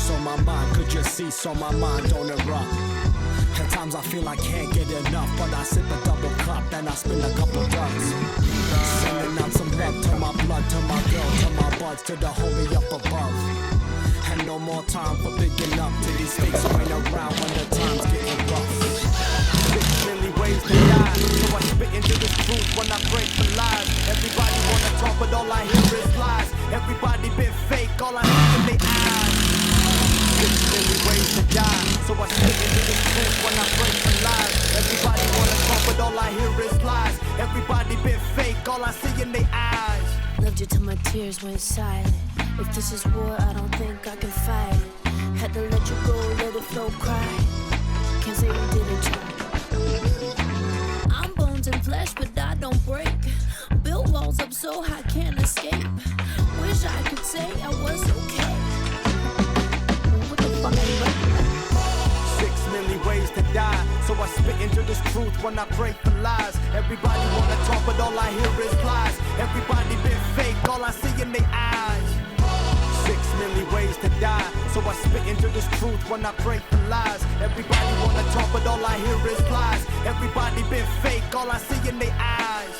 peace on my mind. Could you see so my mind don't erupt? At times I feel I can't get enough, but I sip a double cup and I spin a couple ducks. Sending out some love to my blood, to my girl, to my buds, to the homie up above. And no more time for bigging up to these fakes who ain't around when the time's getting rough. 6 million ways to die, so I spit into this truth when I break the lies. Everybody wanna talk, but all I hear is lies. Everybody been fake, all I see in their eyes. 6 million ways to die, so I spit into this truth when I break the lies. Everybody wanna talk, but all I hear is lies. Everybody been fake, all I see in their eyes. Loved you till my tears went silent. If this is war, I don't think I can fight it. Had to let you go, let it flow, cry. Can't say we didn't try. I'm bones and flesh, but I don't break. Built walls up so high, can't escape. Wish I could say I was okay. What the fuck ain't right? 6 million ways to die, so I spit into this truth when I break the lies. Everybody wanna talk, but all I hear is lies. Everybody been fake, all I see in their eyes. 6 million ways to die, so I spit into this truth when I break the lies. Everybody wanna talk, but all I hear is lies. Everybody been fake, all I see in their eyes.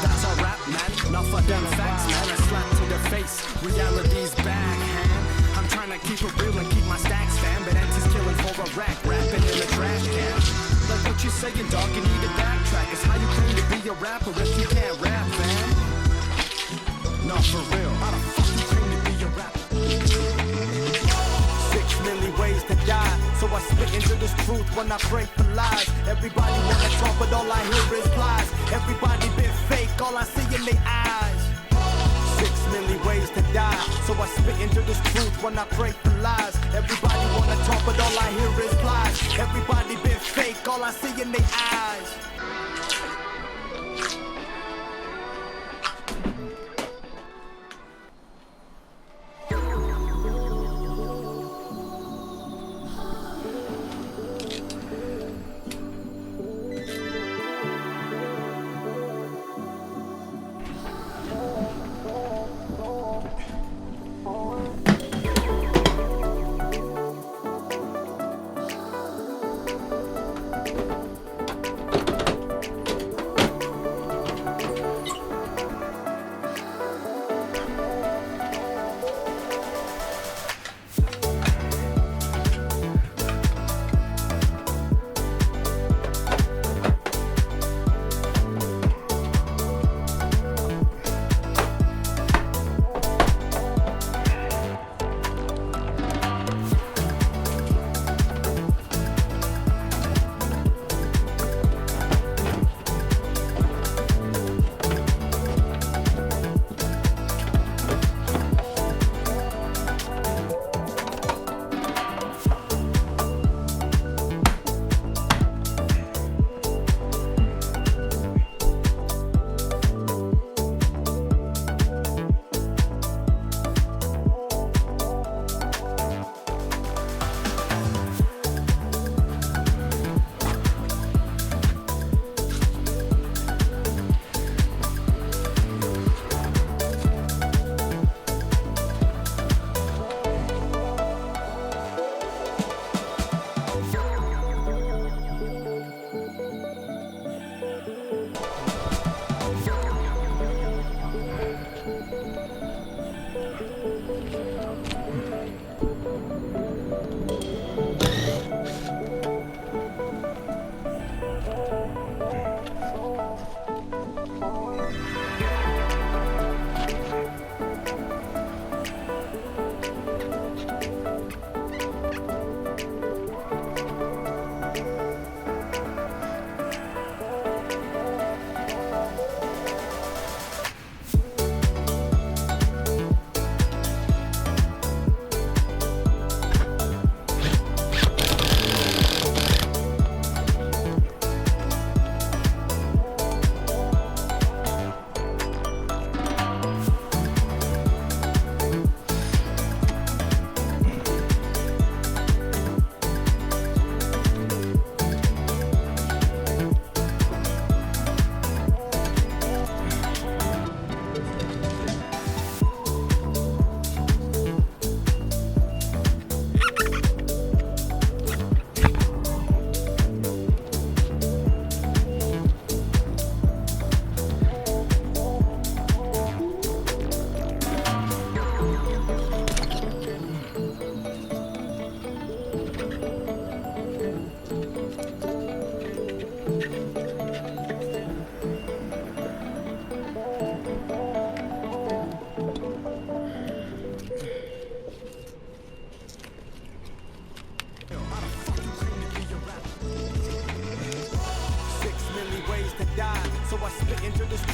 That's a rap, man. Enough for them facts, man. A slap to the face. Reality's back, hand. I'm trying to keep it real and keep my stacks, fam. But Anti's killing for a rack, rapping in a trash can. Like what you saying, dog, you need to backtrack. It's how you claim to be a rapper if you can't rap, fam. No, for real. How the fuck you claim to be a rapper? 6 million ways to die, so I spit into this truth when I break the lies. Everybody wanna talk, but all I hear is lies. Everybody been fake, all I see in their eyes. 6 million ways to die, so I spit into this truth when I break the lies. Everybody wanna talk, but all I hear is lies. Everybody been fake, all I see in their eyes.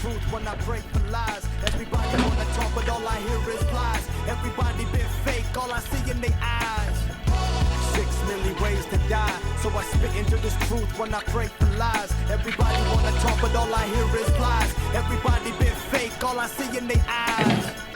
truth when I break the lies. Everybody wanna talk, but all I hear is lies. Everybody been fake, all I see in their eyes. 6 million ways to die, so I spit into this truth when I break the lies. Everybody wanna talk, but all I hear is lies. Everybody been fake, all I see in their eyes.